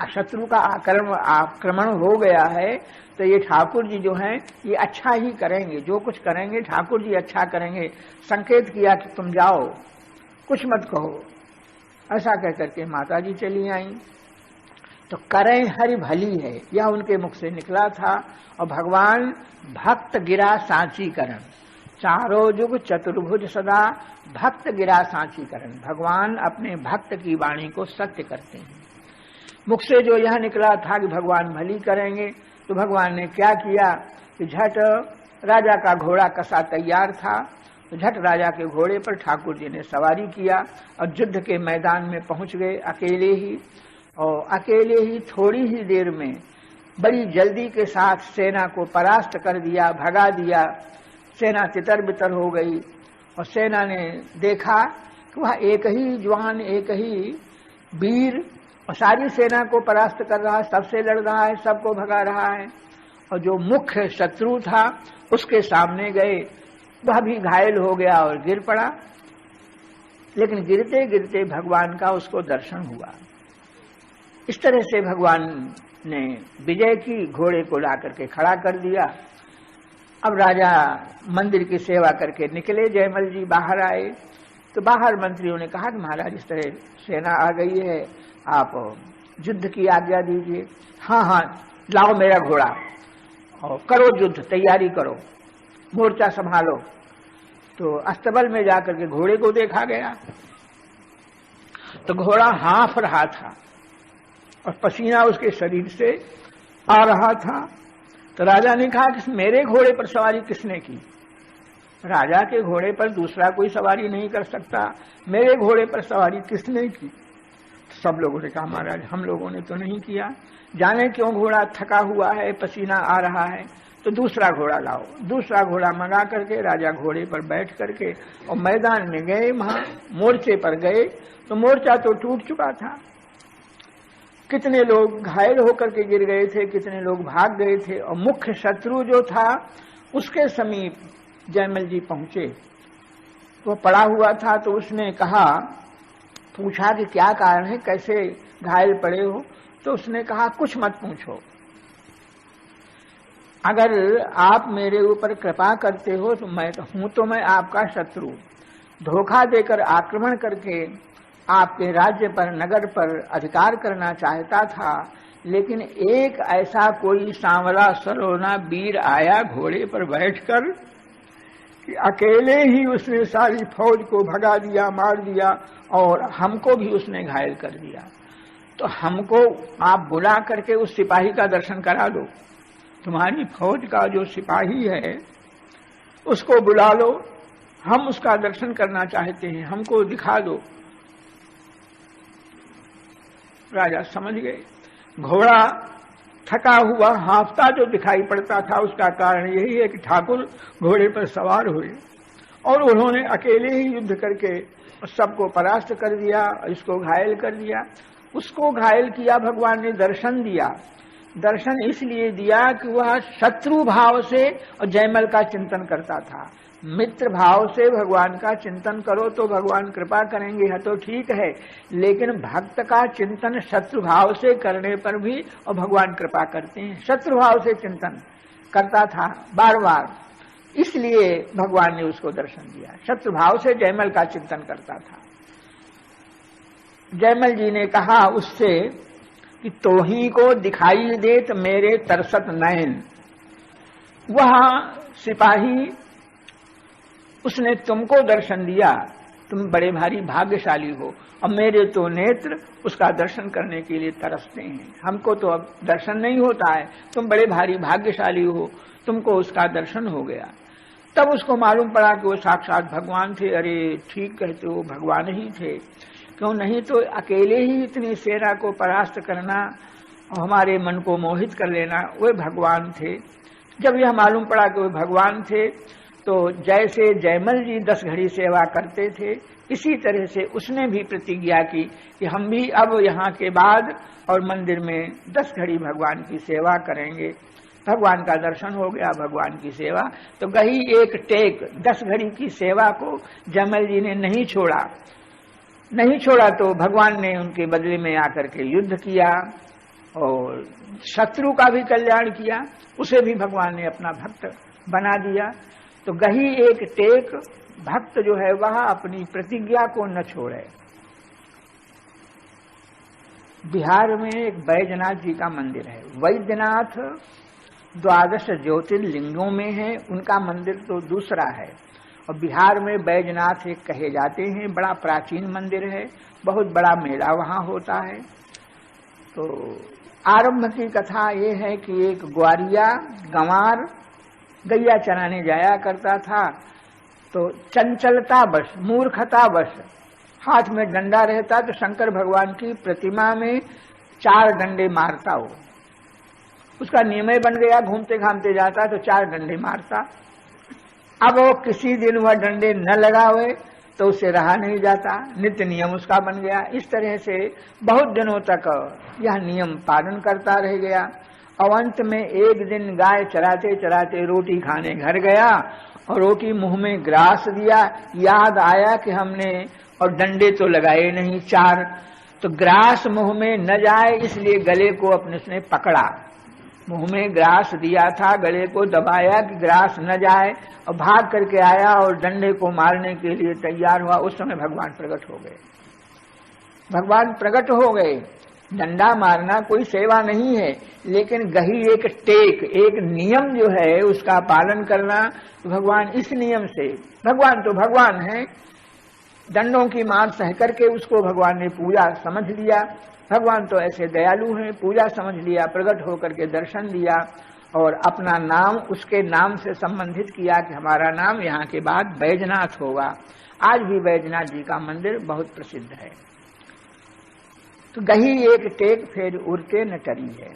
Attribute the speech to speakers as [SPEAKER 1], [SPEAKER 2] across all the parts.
[SPEAKER 1] शत्रु का आक्रमण हो गया है, तो ये ठाकुर जी जो हैं ये अच्छा ही करेंगे, जो कुछ करेंगे ठाकुर जी अच्छा करेंगे। संकेत किया कि तुम जाओ, कुछ मत कहो। ऐसा कह करके माता जी चली आई। तो करें हरि भली है, यह उनके मुख से निकला था। और भगवान भक्त गिरा सांची करन, चारों जुग चतुर्भुज सदा भक्त गिरा सांची करन। भगवान अपने भक्त की वाणी को सत्य करते हैं। मुख से जो यह निकला था कि भगवान भली करेंगे, तो भगवान ने क्या किया कि झट राजा का घोड़ा कसा तैयार था, तो झट राजा के घोड़े पर ठाकुर जी ने सवारी किया और युद्ध के मैदान में पहुंच गए अकेले ही। और अकेले ही थोड़ी ही देर में बड़ी जल्दी के साथ सेना को परास्त कर दिया, भगा दिया। सेना तितर बितर हो गई और सेना ने देखा कि वह एक ही जवान, एक ही वीर और सारी सेना को परास्त कर रहा है, सबसे लड़ रहा है, सबको भगा रहा है। और जो मुख्य शत्रु था उसके सामने गए, वह भी घायल हो गया और गिर पड़ा। लेकिन गिरते गिरते भगवान का उसको दर्शन हुआ। इस तरह से भगवान ने विजय की, घोड़े को ला करके खड़ा कर दिया। अब राजा मंदिर की सेवा करके निकले, जयमल जी बाहर आए। तो बाहर मंत्रियों ने कहा कि महाराज इस तरह सेना आ गई है, आप युद्ध की आज्ञा दीजिए। हाँ हाँ, लाओ मेरा घोड़ा और करो युद्ध, तैयारी करो, मोर्चा संभालो। तो अस्तबल में जाकर के घोड़े को देखा गया, तो घोड़ा हाँफ रहा था और पसीना उसके शरीर से आ रहा था। तो राजा ने कहा कि मेरे घोड़े पर सवारी किसने की? राजा के घोड़े पर दूसरा कोई सवारी नहीं कर सकता, मेरे घोड़े पर सवारी किसने की? तो सब लोगों ने कहा महाराज हम लोगों ने तो नहीं किया, जाने क्यों घोड़ा थका हुआ है, पसीना आ रहा है, तो दूसरा घोड़ा लाओ। दूसरा घोड़ा मंगा करके राजा घोड़े पर बैठ करके और मैदान में गए। वहां मोर्चे पर गए तो मोर्चा तो टूट चुका था, कितने लोग घायल होकर के गिर गए थे, कितने लोग भाग गए थे। और मुख्य शत्रु जो था उसके समीप जयमल जी पहुंचे, वो पड़ा हुआ था। तो उसने कहा, पूछा कि क्या कारण है, कैसे घायल पड़े हो? तो उसने कहा कुछ मत पूछो, अगर आप मेरे ऊपर कृपा करते हो तो मैं आपका शत्रु, धोखा देकर आक्रमण करके आपके राज्य पर, नगर पर अधिकार करना चाहता था। लेकिन एक ऐसा कोई सांवला सलोना वीर आया घोड़े पर बैठकर कि अकेले ही उसने सारी फौज को भगा दिया, मार दिया और हमको भी उसने घायल कर दिया। तो हमको आप बुला करके उस सिपाही का दर्शन करा दो, तुम्हारी फौज का जो सिपाही है उसको बुला लो, हम उसका दर्शन करना चाहते हैं, हमको दिखा दो। राजा समझ गए, घोड़ा थका हुआ हाँफता जो दिखाई पड़ता था उसका कारण यही है कि ठाकुर घोड़े पर सवार हुए और उन्होंने अकेले ही युद्ध करके सबको परास्त कर दिया, इसको घायल कर दिया। उसको घायल किया, भगवान ने दर्शन दिया। दर्शन इसलिए दिया कि वह शत्रु भाव से और जयमल का चिंतन करता था। मित्र भाव से भगवान का चिंतन करो तो भगवान कृपा करेंगे, यह तो ठीक है, लेकिन भक्त का चिंतन शत्रु भाव से करने पर भी और भगवान कृपा करते हैं। शत्रु भाव से चिंतन करता था बार बार, इसलिए भगवान ने उसको दर्शन दिया। शत्रु भाव से जयमल का चिंतन करता था। जयमल जी ने कहा उससे कि तोही को दिखाई देत मेरे तरसत नयन। वह सिपाही, उसने तुमको दर्शन दिया, तुम बड़े भारी भाग्यशाली हो, और मेरे तो नेत्र उसका दर्शन करने के लिए तरसते हैं। हमको तो अब दर्शन नहीं होता है, तुम बड़े भारी भाग्यशाली हो, तुमको उसका दर्शन हो गया। तब उसको मालूम पड़ा कि वो साक्षात भगवान थे। अरे ठीक कहते हो, भगवान ही थे, क्यों नहीं तो अकेले ही इतनी सेना को परास्त करना और हमारे मन को मोहित कर लेना, वे भगवान थे। जब यह मालूम पड़ा कि वे भगवान थे तो जैसे जयमल जी 10 घड़ी सेवा करते थे, इसी तरह से उसने भी प्रतिज्ञा की कि हम भी अब यहाँ के बाद और मंदिर में 10 घड़ी भगवान की सेवा करेंगे। भगवान का दर्शन हो गया, भगवान की सेवा तो गई एक टेक। 10 घड़ी की सेवा को जयमल जी ने नहीं छोड़ा तो भगवान ने उनके बदले में आकर के युद्ध किया और शत्रु का भी कल्याण किया, उसे भी भगवान ने अपना भक्त बना दिया। तो गही एक टेक, भक्त जो है वह अपनी प्रतिज्ञा को न छोड़े। बिहार में एक बैजनाथ जी का मंदिर है। वैद्यनाथ 12 ज्योतिर्लिंगों में है, उनका मंदिर तो दूसरा है। और बिहार में बैजनाथ एक कहे जाते हैं, बड़ा प्राचीन मंदिर है, बहुत बड़ा मेला वहां होता है। तो आरंभ की कथा ये है कि एक ग्वारिया गंवार गैया चराने जाया करता था। तो चंचलता वश, मूर्खता वश हाथ में डंडा रहता तो शंकर भगवान की प्रतिमा में 4 डंडे मारता। हो उसका नियम बन गया, घूमते घामते जाता तो 4 डंडे मारता। अब वो किसी दिन वह डंडे न लगावे तो उसे रहा नहीं जाता, नित्य नियम उसका बन गया। इस तरह से बहुत दिनों तक यह नियम पालन करता रह गया। और अंत में एक दिन गाय चराते चराते रोटी खाने घर गया और रोटी मुंह में ग्रास दिया। याद आया कि हमने और डंडे तो लगाए नहीं 4, तो ग्रास मुंह में न जाए इसलिए गले को अपने उसने पकड़ा। मुंह में ग्रास दिया था, गले को दबाया कि ग्रास न जाए, और भाग करके आया और डंडे को मारने के लिए तैयार हुआ। उस समय भगवान प्रकट हो गए। भगवान प्रकट हो गए। डंडा मारना कोई सेवा नहीं है, लेकिन गही एक टेक, एक नियम जो है उसका पालन करना। तो भगवान इस नियम से, भगवान तो भगवान है, दंडों की मार सह करके उसको भगवान ने पूजा समझ लिया। भगवान तो ऐसे दयालु हैं, पूजा समझ लिया, प्रकट होकर के दर्शन दिया और अपना नाम उसके नाम से संबंधित किया कि हमारा नाम यहाँ के बाद बैजनाथ होगा। आज भी बैजनाथ जी का मंदिर बहुत प्रसिद्ध है। तो गही एक टेक फेर उड़ते न टरी है,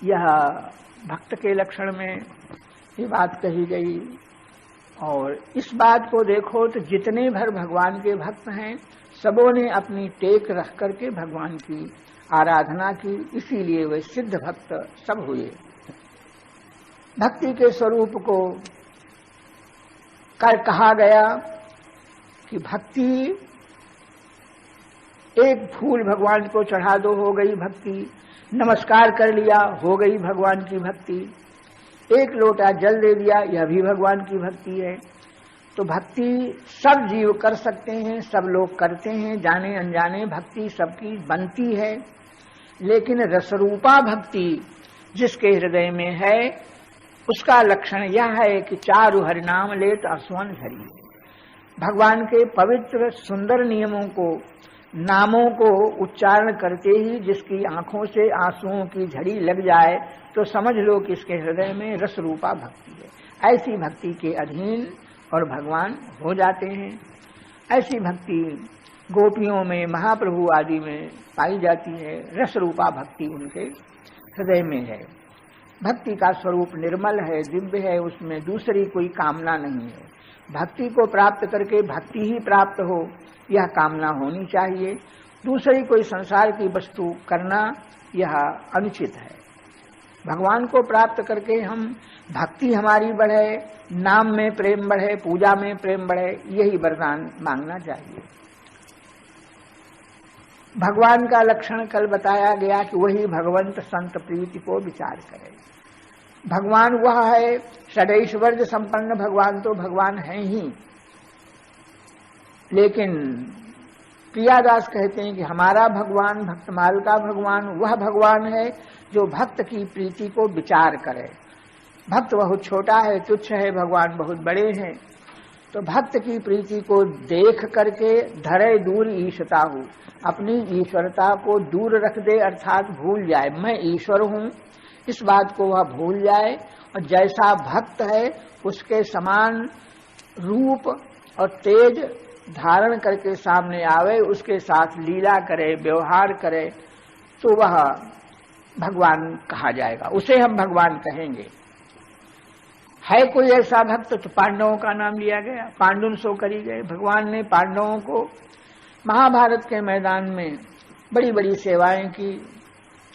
[SPEAKER 1] यह भक्त के लक्षण में ये बात कही गई। और इस बात को देखो तो जितने भर भगवान के भक्त हैं सबों ने अपनी टेक रख करके भगवान की आराधना की, इसीलिए वे सिद्ध भक्त सब हुए। भक्ति के स्वरूप को कहा गया कि भक्ति एक फूल भगवान को चढ़ा दो, हो गई भक्ति। नमस्कार कर लिया, हो गई भगवान की भक्ति। एक लोटा जल दे दिया, यह भी भगवान की भक्ति है। तो भक्ति सब जीव कर सकते हैं, सब लोग करते हैं, जाने अनजाने भक्ति सबकी बनती है। लेकिन रसरूपा भक्ति जिसके हृदय में है उसका लक्षण यह है कि चारु हरिनाम लेत आसुअन झरी। भगवान के पवित्र सुंदर नियमों को, नामों को उच्चारण करते ही जिसकी आंखों से आंसुओं की झड़ी लग जाए तो समझ लो कि इसके हृदय में रसरूपा भक्ति है। ऐसी भक्ति के अधीन और भगवान हो जाते हैं। ऐसी भक्ति गोपियों में, महाप्रभु आदि में पाई जाती है। रसरूपा भक्ति उनके हृदय में है। भक्ति का स्वरूप निर्मल है, दिव्य है, उसमें दूसरी कोई कामना नहीं है। भक्ति को प्राप्त करके भक्ति ही प्राप्त हो, यह कामना होनी चाहिए। दूसरी कोई संसार की वस्तु करना यह अनुचित है। भगवान को प्राप्त करके हम भक्ति हमारी बढ़े, नाम में प्रेम बढ़े, पूजा में प्रेम बढ़े, यही वरदान मांगना चाहिए। भगवान का लक्षण कल बताया गया कि वही भगवंत संत प्रीति को विचार करे। भगवान वह है, षडैश्वर्य संपन्न भगवान तो भगवान है ही। लेकिन प्रियादास कहते हैं कि हमारा भगवान, भक्तमाल का भगवान वह भगवान है जो भक्त की प्रीति को विचार करे। भक्त बहुत छोटा है, तुच्छ है, भगवान बहुत बड़े हैं। तो भक्त की प्रीति को देख करके धरे दूर ईशता हूँ, अपनी ईश्वरता को दूर रख दे, अर्थात भूल जाए मैं ईश्वर हूँ, इस बात को वह भूल जाए और जैसा भक्त है उसके समान रूप और तेज धारण करके सामने आवे, उसके साथ लीला करे, व्यवहार करे, तो वह भगवान कहा जाएगा, उसे हम भगवान कहेंगे। है कोई ऐसा भक्त तो पांडवों का नाम लिया गया, पांडुन सो करी गए। भगवान ने पांडवों को महाभारत के मैदान में बड़ी बड़ी सेवाएं की,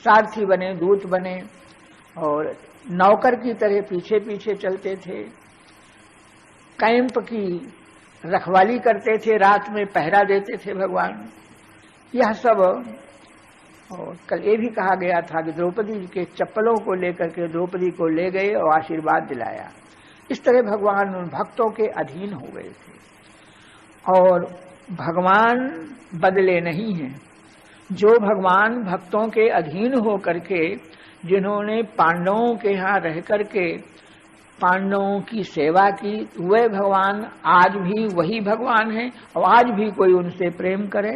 [SPEAKER 1] सारथी बने, दूत बने और नौकर की तरह पीछे पीछे चलते थे, कैंप की रखवाली करते थे, रात में पहरा देते थे भगवान। यह सब और कल ये भी कहा गया था कि द्रौपदी जी के चप्पलों को लेकर के द्रौपदी को ले गए और आशीर्वाद दिलाया। इस तरह भगवान उन भक्तों के अधीन हो गए थे। और भगवान बदले नहीं हैं। जो भगवान भक्तों के अधीन हो करके, जिन्होंने पांडवों के यहाँ रह करके पांडवों की सेवा की, वे भगवान आज भी वही भगवान हैं। और आज भी कोई उनसे प्रेम करे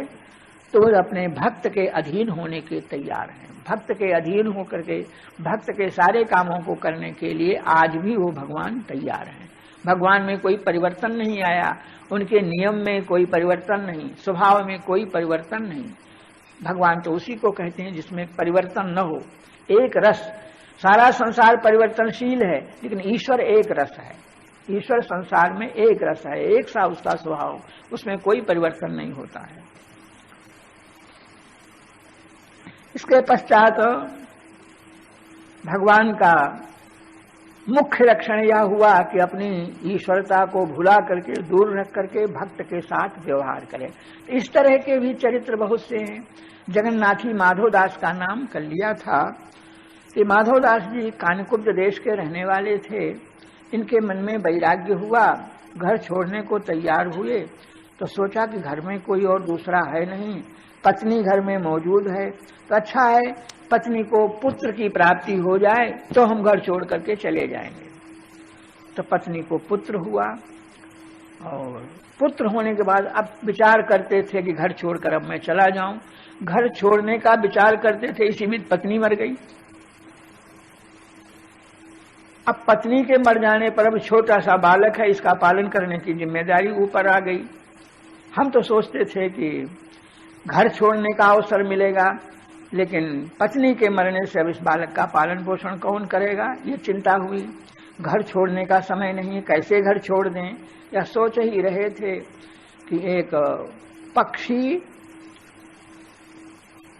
[SPEAKER 1] तो वे अपने भक्त के अधीन होने के तैयार हैं। भक्त के अधीन होकर के भक्त के सारे कामों को करने के लिए आज भी वो भगवान तैयार हैं। भगवान में कोई परिवर्तन नहीं आया, उनके नियम में कोई परिवर्तन नहीं, स्वभाव में कोई परिवर्तन नहीं। भगवान तो उसी को कहते हैं जिसमें परिवर्तन न हो, एक रस। सारा संसार परिवर्तनशील है, लेकिन ईश्वर एक रस है। ईश्वर संसार में एक रस है, एक सा उसका स्वभाव, उसमें कोई परिवर्तन नहीं होता है। इसके पश्चात भगवान का मुख्य लक्षण यह हुआ कि अपनी ईश्वरता को भुला करके, दूर रख करके भक्त के साथ व्यवहार करें। इस तरह के भी चरित्र बहुत से हैं। जगन्नाथी माधवदास का नाम कर लिया था कि माधवदास जी कानकुब्ज देश के रहने वाले थे। इनके मन में वैराग्य हुआ, घर छोड़ने को तैयार हुए तो सोचा कि घर में कोई और दूसरा है नहीं, पत्नी घर में मौजूद है, तो अच्छा है पत्नी को पुत्र की प्राप्ति हो जाए तो हम घर छोड़ करके चले जाएंगे। तो पत्नी को पुत्र हुआ, और पुत्र होने के बाद अब विचार करते थे कि घर छोड़कर अब मैं चला जाऊं। घर छोड़ने का विचार करते थे, इसी बीच पत्नी मर गई। अब पत्नी के मर जाने पर अब छोटा सा बालक है, इसका पालन करने की जिम्मेदारी ऊपर आ गई। हम तो सोचते थे कि घर छोड़ने का अवसर मिलेगा, लेकिन पत्नी के मरने से अब इस बालक का पालन पोषण कौन करेगा, ये चिंता हुई। घर छोड़ने का समय नहीं, कैसे घर छोड़ दें, या सोच ही रहे थे कि एक पक्षी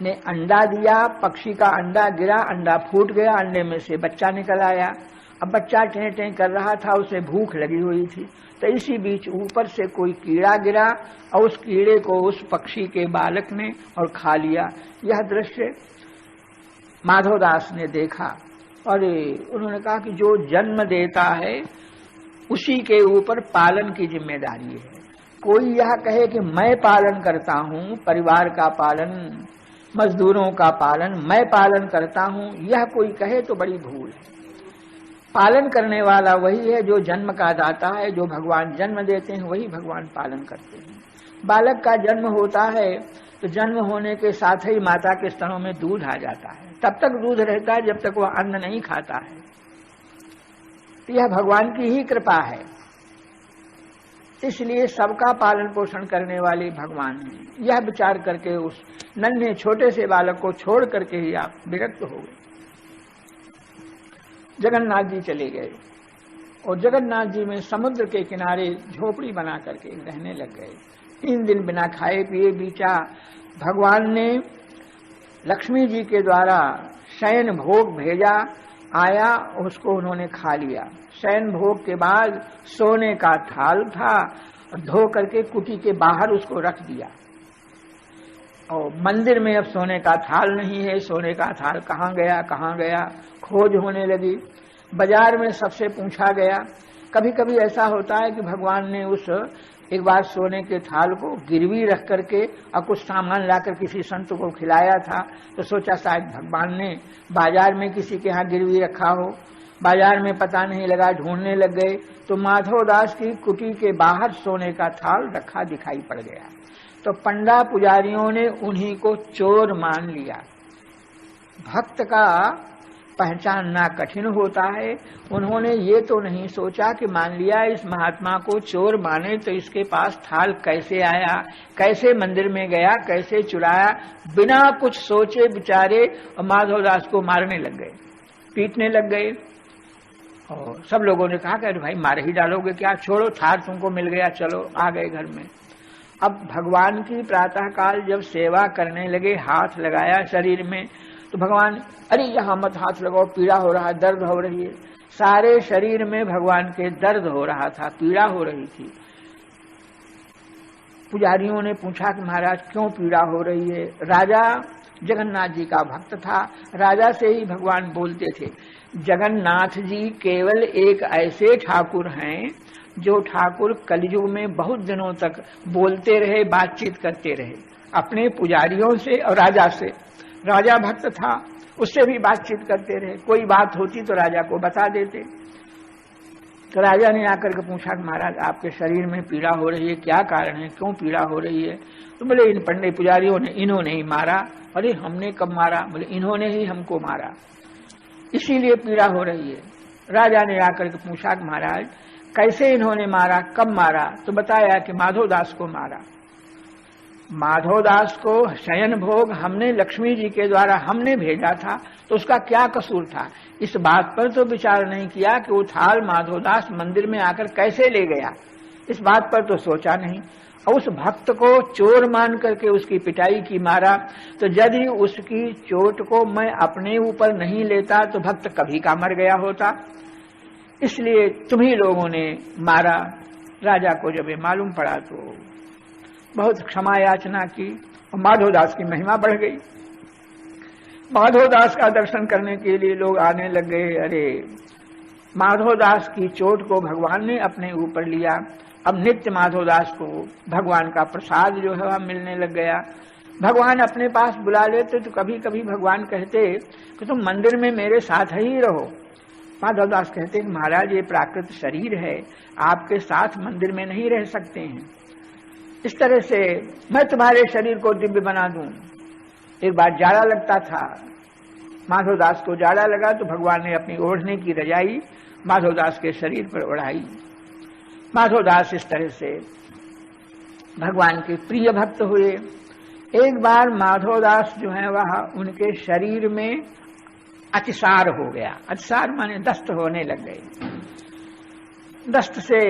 [SPEAKER 1] ने अंडा दिया, पक्षी का अंडा गिरा, अंडा फूट गया, अंडे में से बच्चा निकल आया। अब बच्चा टें टें कर रहा था, उसे भूख लगी हुई थी। तो इसी बीच ऊपर से कोई कीड़ा गिरा और उस कीड़े को उस पक्षी के बालक ने और खा लिया। यह दृश्य माधवदास ने देखा और उन्होंने कहा कि जो जन्म देता है उसी के ऊपर पालन की जिम्मेदारी है। कोई यह कहे कि मैं पालन करता हूं, परिवार का पालन, मजदूरों का पालन मैं पालन करता हूं, यह कोई कहे तो बड़ी भूल है। पालन करने वाला वही है जो जन्म का दाता है। जो भगवान जन्म देते हैं वही भगवान पालन करते हैं। बालक का जन्म होता है तो जन्म होने के साथ ही माता के स्तनों में दूध आ जाता है। तब तक दूध रहता है जब तक वह अन्न नहीं खाता है। तो यह भगवान की ही कृपा है। इसलिए सबका पालन पोषण करने वाले भगवान हैं। यह विचार करके उस नन्हे छोटे से बालक को छोड़ करके ही आप विरक्त हो गए। जगन्नाथ जी चले गए और जगन्नाथ जी में समुद्र के किनारे झोपड़ी बना करके रहने लग गए। 3 दिन बिना खाए पिए बीता। भगवान ने लक्ष्मी जी के द्वारा शयन भोग भेजा, आया, उसको उन्होंने खा लिया। शयन भोग के बाद सोने का थाल था, धो करके कुटी के बाहर उसको रख दिया। और मंदिर में अब सोने का थाल नहीं है, सोने का थाल कहाँ गया, खोज होने लगी। बाजार में सबसे पूछा गया। कभी कभी ऐसा होता है कि भगवान ने उस एक बार सोने के थाल को गिरवी रख करके और कुछ सामान लाकर किसी संत को खिलाया था, तो सोचा शायद भगवान ने बाजार में किसी के यहाँ गिरवी रखा हो। बाजार में पता नहीं लगा, ढूंढने लग गए तो माधवदास की कुटी के बाहर सोने का थाल रखा दिखाई पड़ गया। तो पंडा पुजारियों ने उन्हीं को चोर मान लिया। भक्त का पहचानना कठिन होता है। उन्होंने ये तो नहीं सोचा कि मान लिया इस महात्मा को चोर माने तो इसके पास थाल कैसे आया, कैसे मंदिर में गया, कैसे चुराया। बिना कुछ सोचे विचारे और माधवदास को मारने लग गए, पीटने लग गए। और सब लोगों ने कहा कि अरे भाई मार ही डालोगे क्या, छोड़ो, थाल तुमको मिल गया, चलो। आ गए घर में। अब भगवान की प्रातःकाल जब सेवा करने लगे, हाथ लगाया शरीर में, तो भगवान, अरे यहाँ मत हाथ लगाओ, पीड़ा हो रहा है, दर्द हो रही है। सारे शरीर में भगवान के दर्द हो रहा था, पीड़ा हो रही थी। पुजारियों ने पूछा कि महाराज क्यों पीड़ा हो रही है। राजा जगन्नाथ जी का भक्त था। राजा से ही भगवान बोलते थे। जगन्नाथ जी केवल एक ऐसे ठाकुर हैं जो ठाकुर कलयुग में बहुत दिनों तक बोलते रहे, बातचीत करते रहे अपने पुजारियों से और राजा से। राजा भक्त था, उससे भी बातचीत करते रहे, कोई बात होती तो राजा को बता देते। तो राजा ने आकर के पूछा कि महाराज आपके शरीर में पीड़ा हो रही है, क्या कारण है, क्यों पीड़ा हो रही है? तो बोले इन पंडित पुजारियों ने, इन्होंने ही मारा। अरे हमने कब मारा? बोले इन्होंने ही हमको मारा, इसीलिए पीड़ा हो रही है। राजा ने आकर के पूछा कि महाराज कैसे इन्होंने मारा, कब मारा? तो बताया कि माधोदास को मारा। माधोदास को शयन भोग हमने लक्ष्मी जी के द्वारा हमने भेजा था, तो उसका क्या कसूर था? इस बात पर तो विचार नहीं किया कि वो थाल माधोदास मंदिर में आकर कैसे ले गया, इस बात पर तो सोचा नहीं। और उस भक्त को चोर मान करके उसकी पिटाई की, मारा। तो यदि उसकी चोट को मैं अपने ऊपर नहीं लेता तो भक्त कभी का मर गया होता, इसलिए तुम्ही लोगों ने मारा। राजा को जब ये मालूम पड़ा तो बहुत क्षमा याचना की और माधोदास की महिमा बढ़ गई। माधोदास का दर्शन करने के लिए लोग आने लग गए। अरे माधोदास की चोट को भगवान ने अपने ऊपर लिया। अब नित्य माधोदास को भगवान का प्रसाद जो है वह मिलने लग गया। भगवान अपने पास बुला लेते तो कभी कभी भगवान कहते कि तुम मंदिर में मेरे साथ ही रहो। माधोदास कहते कि महाराज ये प्राकृत शरीर है, आपके साथ मंदिर में नहीं रह सकते हैं, इस तरह से मैं तुम्हारे शरीर को दिव्य बना दूं। एक बार जाड़ा लगता था, माधोदास को जाड़ा लगा तो भगवान ने अपनी ओढ़ने की रजाई माधोदास के शरीर पर ओढ़ाई। माधोदास इस तरह से भगवान के प्रिय भक्त हुए। एक बार माधोदास जो है वह उनके शरीर में अतिसार हो गया। अतिसार माने दस्त होने लग गई। दस्त से,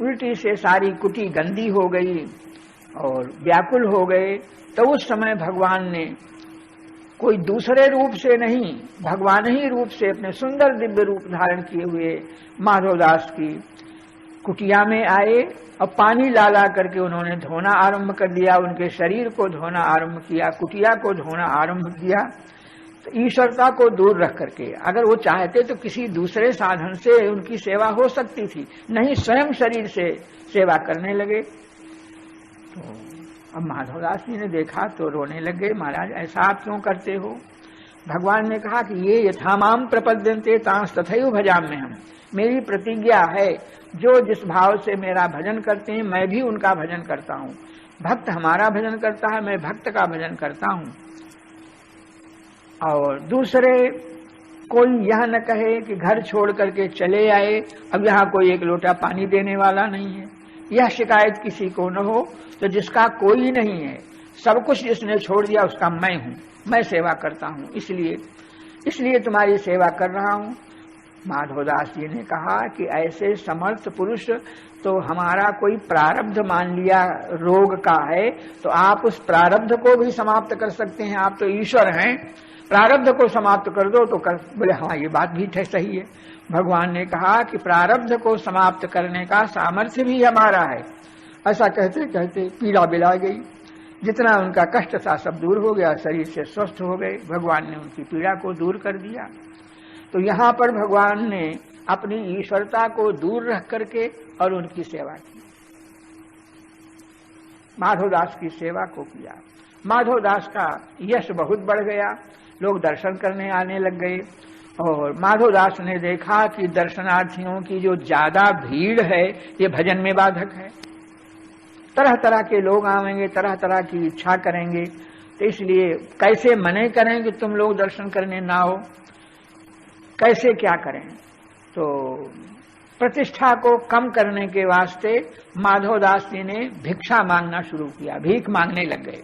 [SPEAKER 1] उल्टी से सारी कुटी गंदी हो गई और व्याकुल हो गए। तो उस समय भगवान ने कोई दूसरे रूप से नहीं, भगवान ही रूप से अपने सुंदर दिव्य रूप धारण किए हुए माधोदास की कुटिया में आए और पानी ला ला करके उन्होंने धोना आरंभ कर दिया, उनके शरीर को धोना आरंभ किया, कुटिया को धोना आरंभ किया। तो ईश्वरता को दूर रख करके, अगर वो चाहते तो किसी दूसरे साधन से उनकी सेवा हो सकती थी, नहीं स्वयं शरीर से सेवा करने लगे। तो अब माधवदास जी ने देखा तो रोने लगे, महाराज ऐसा आप क्यों करते हो? भगवान ने कहा कि ये यथामाम प्रपद्यन्ते तांस तथैव भजाम्य हम, मेरी प्रतिज्ञा है जो जिस भाव से मेरा भजन करते हैं मैं भी उनका भजन करता हूँ। भक्त हमारा भजन करता है, मैं भक्त का भजन करता हूँ। और दूसरे कोई यह न कहे कि घर छोड़ करके चले आए, अब यहाँ कोई एक लोटा पानी देने वाला नहीं है, यह शिकायत किसी को न हो। तो जिसका कोई नहीं है, सब कुछ जिसने छोड़ दिया उसका मैं हूँ, मैं सेवा करता हूँ, इसलिए तुम्हारी सेवा कर रहा हूँ। माधवदास जी ने कहा कि ऐसे समर्थ पुरुष तो हमारा कोई प्रारब्ध मान लिया रोग का है, तो आप उस प्रारब्ध को भी समाप्त कर सकते हैं, आप तो ईश्वर हैं, प्रारब्ध को समाप्त कर दो तो कर। बोले हाँ ये बात भी सही है। भगवान ने कहा कि प्रारब्ध को समाप्त करने का सामर्थ्य भी हमारा है। ऐसा कहते कहते पीड़ा बिला गई, जितना उनका कष्ट था सब दूर हो गया, शरीर से स्वस्थ हो गए, भगवान ने उनकी पीड़ा को दूर कर दिया। तो यहाँ पर भगवान ने अपनी ईश्वरता को दूर रख करके और उनकी सेवा की, माधवदास की सेवा को किया। माधवदास का यश बहुत बढ़ गया, लोग दर्शन करने आने लग गए। और माधवदास ने देखा कि दर्शनार्थियों की जो ज्यादा भीड़ है ये भजन में बाधक है, तरह तरह के लोग आएंगे, तरह तरह की इच्छा करेंगे, तो इसलिए कैसे मने करें कि तुम लोग दर्शन करने ना हो, कैसे क्या करें। तो प्रतिष्ठा को कम करने के वास्ते माधवदास जी ने भिक्षा मांगना शुरू किया, भीख मांगने लग गए।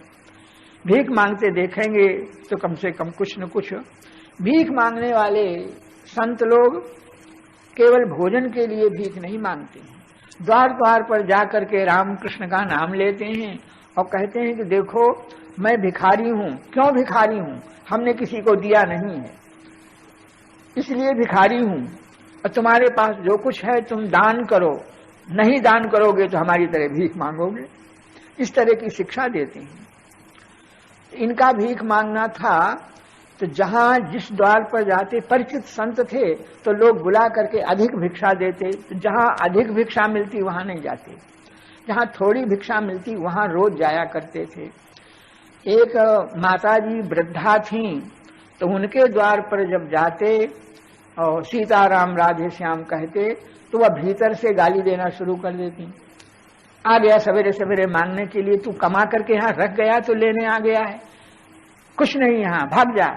[SPEAKER 1] भीख मांगते देखेंगे तो कम से कम कुछ न कुछ। भीख मांगने वाले संत लोग केवल भोजन के लिए भीख नहीं मांगते हैं, द्वार द्वार पर जाकर के राम कृष्ण का नाम लेते हैं और कहते हैं कि देखो मैं भिखारी हूं। क्यों भिखारी हूं? हमने किसी को दिया नहीं है, इसलिए भिखारी हूं, और तुम्हारे पास जो कुछ है तुम दान करो, नहीं दान करोगे तो हमारी तरह भीख मांगोगे। इस तरह की शिक्षा देते हैं। इनका भीख मांगना था तो जहां जिस द्वार पर जाते परिचित संत थे तो लोग बुला करके अधिक भिक्षा देते, तो जहां अधिक भिक्षा मिलती वहां नहीं जाते, जहां थोड़ी भिक्षा मिलती वहां रोज जाया करते थे। एक माताजी वृद्धा थीं, तो उनके द्वार पर जब जाते और सीताराम राधे श्याम कहते तो वह भीतर से गाली देना शुरू कर देती। आ गया सवेरे सवेरे मांगने के लिए, तू कमा करके यहाँ रख गया तो लेने आ गया है, कुछ नहीं यहाँ, भाग जा।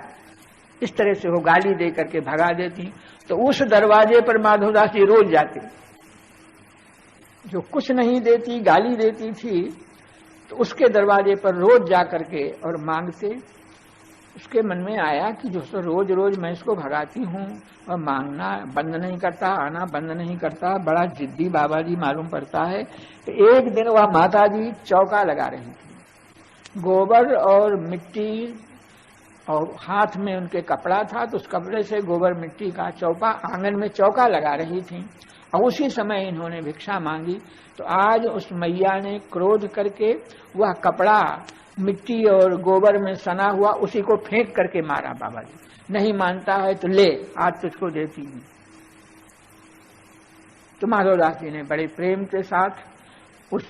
[SPEAKER 1] इस तरह से वो गाली दे करके भगा देती। तो उस दरवाजे पर माधवदास जी रोज जाते, जो कुछ नहीं देती गाली देती थी, तो उसके दरवाजे पर रोज जा करके और मांगते। उसके मन में आया कि जो रोज रोज मैं इसको भगाती हूँ और मांगना बंद नहीं करता, आना बंद नहीं करता, बड़ा जिद्दी बाबा जी मालूम पड़ता है। तो एक दिन वह माता जी चौका लगा रही थी, गोबर और मिट्टी और हाथ में उनके कपड़ा था, तो उस कपड़े से गोबर मिट्टी का चौका आंगन में चौका लगा रही थी और उसी समय इन्होंने भिक्षा मांगी। तो आज उस मैया ने क्रोध करके वह कपड़ा मिट्टी और गोबर में सना हुआ उसी को फेंक करके मारा। बाबा जी नहीं मानता है तो ले, आज तुझको देती हूं। तो माधवदास जी ने बड़े प्रेम के साथ उस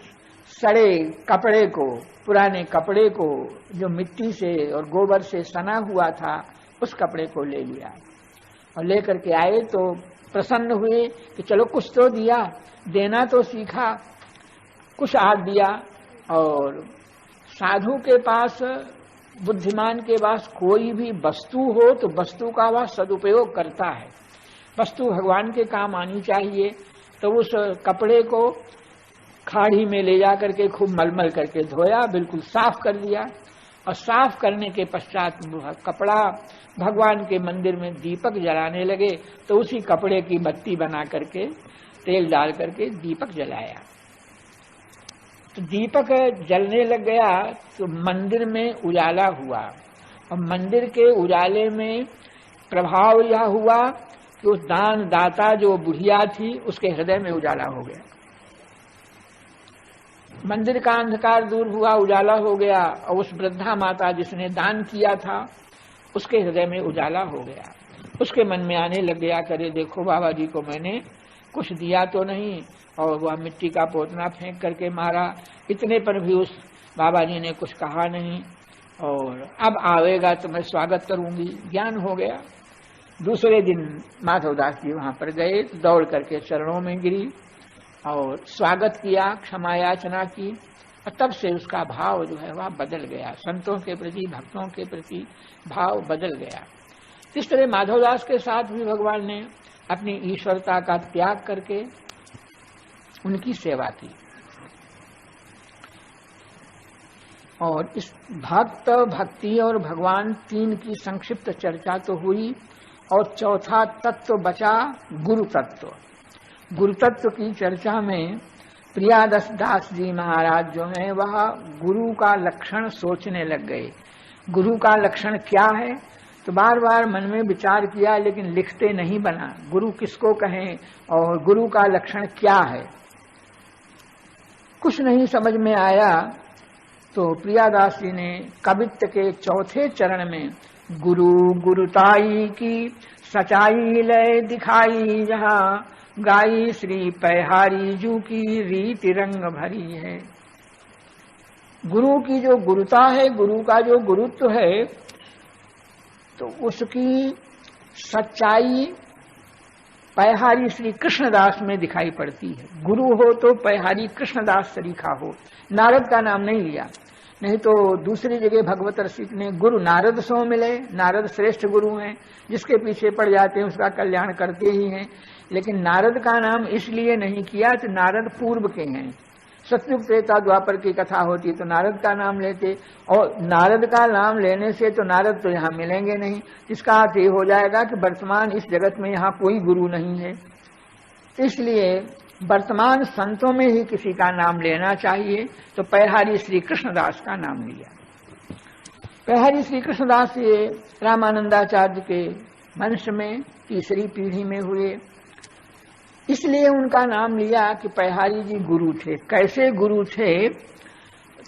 [SPEAKER 1] सड़े कपड़े को, पुराने कपड़े को जो मिट्टी से और गोबर से सना हुआ था, उस कपड़े को ले लिया और लेकर के आए। तो प्रसन्न हुए कि चलो कुछ तो दिया, देना तो सीखा, कुछ आज दिया। और साधु के पास, बुद्धिमान के पास कोई भी वस्तु हो तो वस्तु का वह सदुपयोग करता है, वस्तु भगवान के काम आनी चाहिए। तो उस कपड़े को खाड़ी में ले जा करके खूब मलमल करके धोया, बिल्कुल साफ कर दिया और साफ करने के पश्चात कपड़ा भगवान के मंदिर में दीपक जलाने लगे। तो उसी कपड़े की बत्ती बना करके तेल डाल करके दीपक जलाया। तो दीपक जलने लग गया तो मंदिर में उजाला हुआ और मंदिर के उजाले में प्रभाव यह हुआ कि उस दान दाता जो बुढ़िया थी उसके हृदय में उजाला हो गया। मंदिर का अंधकार दूर हुआ, उजाला हो गया और उस वृद्धा माता जिसने दान किया था उसके हृदय में उजाला हो गया। उसके मन में आने लग गया, करे देखो बाबा जी को मैंने कुछ दिया तो नहीं, और वह मिट्टी का पोतना फेंक करके मारा। इतने पर भी उस बाबा जी ने कुछ कहा नहीं और अब आवेगा तो मैं स्वागत करूंगी, ज्ञान हो गया। दूसरे दिन माधवदास जी वहां पर गए, दौड़ करके चरणों में गिरी और स्वागत किया, क्षमा याचना की और तब से उसका भाव जो है वह बदल गया, संतों के प्रति, भक्तों के प्रति भाव बदल गया। इस तरह माधवदास के साथ भी भगवान ने अपनी ईश्वरता का त्याग करके उनकी सेवा की। और इस भक्त, भक्ति और भगवान तीन की संक्षिप्त चर्चा तो हुई और चौथा तत्व बचा गुरु तत्व। गुरु तत्व की चर्चा में प्रियादास दास जी महाराज जो हैं वह गुरु का लक्षण सोचने लग गए। गुरु का लक्षण क्या है? तो बार बार मन में विचार किया लेकिन लिखते नहीं बना, गुरु किसको कहें और गुरु का लक्षण क्या है, कुछ नहीं समझ में आया। तो प्रियादास जी ने कवित्त के चौथे चरण में गुरु गुरुताई की सच्चाई लय दिखाई, जहाँ गाई श्री पैहारी जू की रीति रंग भरी है। गुरु की जो गुरुता है, गुरु का जो गुरुत्व है, तो उसकी सच्चाई पैहारी श्री कृष्णदास में दिखाई पड़ती है। गुरु हो तो पैहारी कृष्णदास सरीखा हो, नारद का नाम नहीं लिया, नहीं तो दूसरी जगह भगवत रसिक ने गुरु नारद सो मिले, नारद श्रेष्ठ गुरु हैं, जिसके पीछे पड़ जाते हैं उसका कल्याण करते ही हैं। लेकिन नारद का नाम इसलिए नहीं किया तो नारद पूर्व के हैं, सतयुग त्रेता द्वापर की कथा होती तो नारद का नाम लेते, और नारद का नाम लेने से तो नारद तो यहाँ मिलेंगे नहीं, इसका अर्थ ये हो जाएगा कि वर्तमान इस जगत में यहाँ कोई गुरु नहीं है। इसलिए वर्तमान संतों में ही किसी का नाम लेना चाहिए, तो पैहारी श्री कृष्णदास का नाम लिया। पैहारी श्री कृष्णदास ये रामानंदाचार्य के वंश में तीसरी पीढ़ी में हुए, इसलिए उनका नाम लिया कि पैहारी जी गुरु थे। कैसे गुरु थे?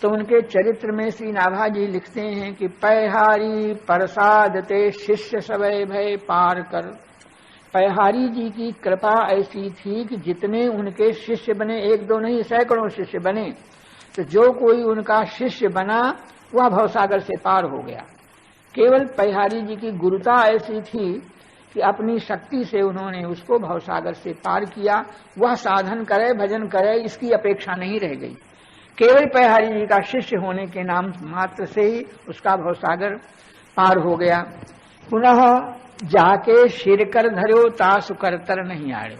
[SPEAKER 1] तो उनके चरित्र में श्री नाभा जी लिखते हैं कि पैहारी प्रसाद ते शिष्य सबय भय पार कर। पैहारी जी की कृपा ऐसी थी कि जितने उनके शिष्य बने, एक दो नहीं सैकड़ों शिष्य बने, तो जो कोई उनका शिष्य बना वह भवसागर से पार हो गया। केवल पैहारी जी की गुरुता ऐसी थी कि अपनी शक्ति से उन्होंने उसको भवसागर से पार किया। वह साधन करे, भजन करे, इसकी अपेक्षा नहीं रह गई। केवल पैहारी जी का शिष्य होने के नाम मात्र से ही उसका भवसागर पार हो गया। पुनः जाके शिर कर धर्यो तासु करतर नहीं आड़ो।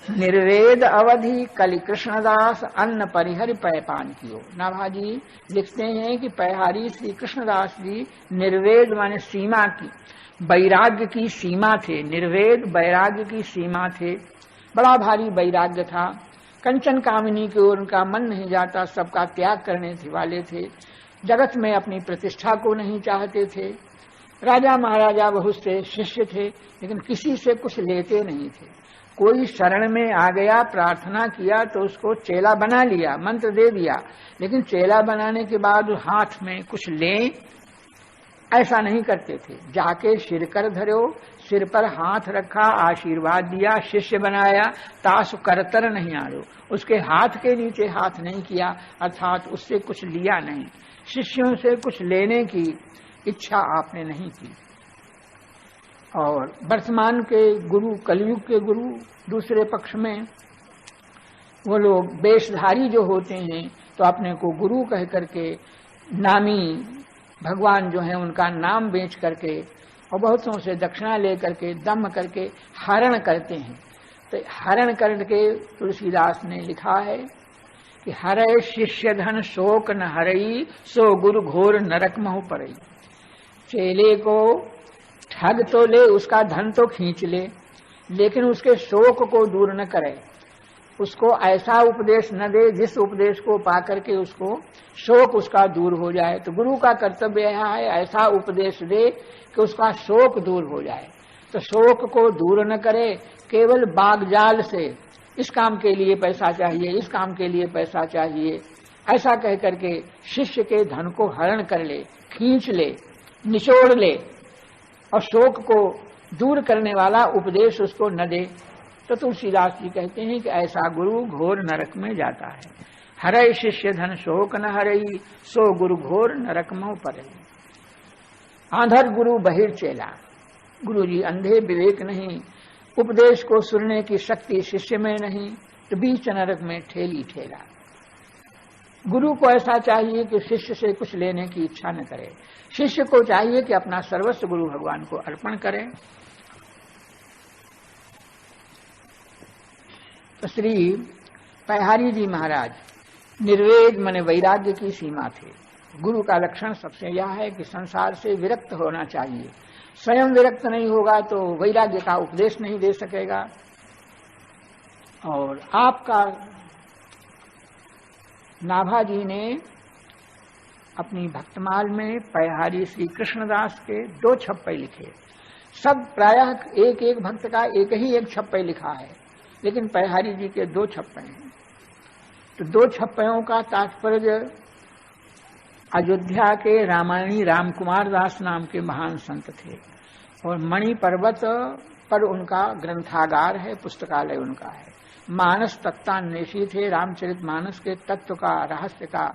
[SPEAKER 1] निर्वेद अवधि कलि कृष्णदास अन्न परिहर पैपान कियो। नाभाजी लिखते हैं कि पैहारी श्री कृष्णदास जी निर्वेद माने सीमा की, वैराग्य की सीमा थे। निर्वेद वैराग्य की सीमा थे। बड़ा भारी वैराग्य था। कंचन कामिनी की ओर उनका मन नहीं जाता, सबका त्याग करने वाले थे। जगत में अपनी प्रतिष्ठा को नहीं चाहते थे। राजा महाराजा बहुत से शिष्य थे, लेकिन किसी से कुछ लेते नहीं थे। कोई शरण में आ गया, प्रार्थना किया तो उसको चेला बना लिया, मंत्र दे दिया, लेकिन चेला बनाने के बाद हाथ में कुछ लें ऐसा नहीं करते थे। जाके सिर कर धरो, सिर पर हाथ रखा, आशीर्वाद दिया, शिष्य बनाया, तासु करतर नहीं आड़ो। उसके हाथ के नीचे हाथ नहीं किया, अर्थात उससे कुछ लिया नहीं। शिष्यों से कुछ लेने की इच्छा आपने नहीं की। और वर्तमान के गुरु, कलयुग के गुरु दूसरे पक्ष में वो लोग वेशधारी जो होते हैं, तो अपने को गुरु कह करके नामी भगवान जो है उनका नाम बेच करके और बहुतों से दक्षिणा ले करके दम करके हरण करते हैं। तो हरण करके तुलसीदास ने लिखा है कि हरे शिष्य धन शोक न हरई, सो गुरु घोर नरक महु परई। चेले को ठग तो ले, उसका धन तो खींच ले, लेकिन उसके शोक को दूर न करे। उसको ऐसा उपदेश न दे जिस उपदेश को पाकर के उसको शोक उसका दूर हो जाए। तो गुरु का कर्तव्य यहाँ है ऐसा उपदेश दे कि उसका शोक दूर हो जाए। तो शोक को दूर न करे, केवल बागजाल से इस काम के लिए पैसा चाहिए, इस काम के लिए पैसा चाहिए, ऐसा कह करके शिष्य के धन को हरण कर ले, खींच ले, निचोड़ ले और शोक को दूर करने वाला उपदेश उसको न दे। तो तुलसीदास जी कहते हैं कि ऐसा गुरु घोर नरक में जाता है। हरय शिष्य धन शोक न हरई, सो गुरु घोर नरक में परई। आंधर गुरु बहिर चेला। गुरु जी अंधे, विवेक नहीं, उपदेश को सुनने की शक्ति शिष्य में नहीं, तो बीच नरक में ठेली ठेला। गुरु को ऐसा चाहिए कि शिष्य से कुछ लेने की इच्छा न करे। शिष्य को चाहिए कि अपना सर्वस्व गुरु भगवान को अर्पण करे। तो श्री पैहारी जी महाराज निर्वेद माने वैराग्य की सीमा थे। गुरु का लक्षण सबसे यह है कि संसार से विरक्त होना चाहिए। स्वयं विरक्त नहीं होगा तो वैराग्य का उपदेश नहीं दे सकेगा। और आपका नाभा जी ने अपनी भक्तमाल में पैहारी श्री कृष्णदास के 2 छप्पे लिखे। सब प्रायः एक एक भक्त का एक ही एक छप्पे लिखा है, लेकिन पैहारी जी के 2 छप्पे हैं। तो 2 छप्पयों का तात्पर्य अयोध्या के रामायणी रामकुमार दास नाम के महान संत थे और मणि पर्वत पर उनका ग्रंथागार है, पुस्तकालय उनका है। मानस तत्वान्वेषी थे, रामचरित मानस के तत्व का, रहस्य का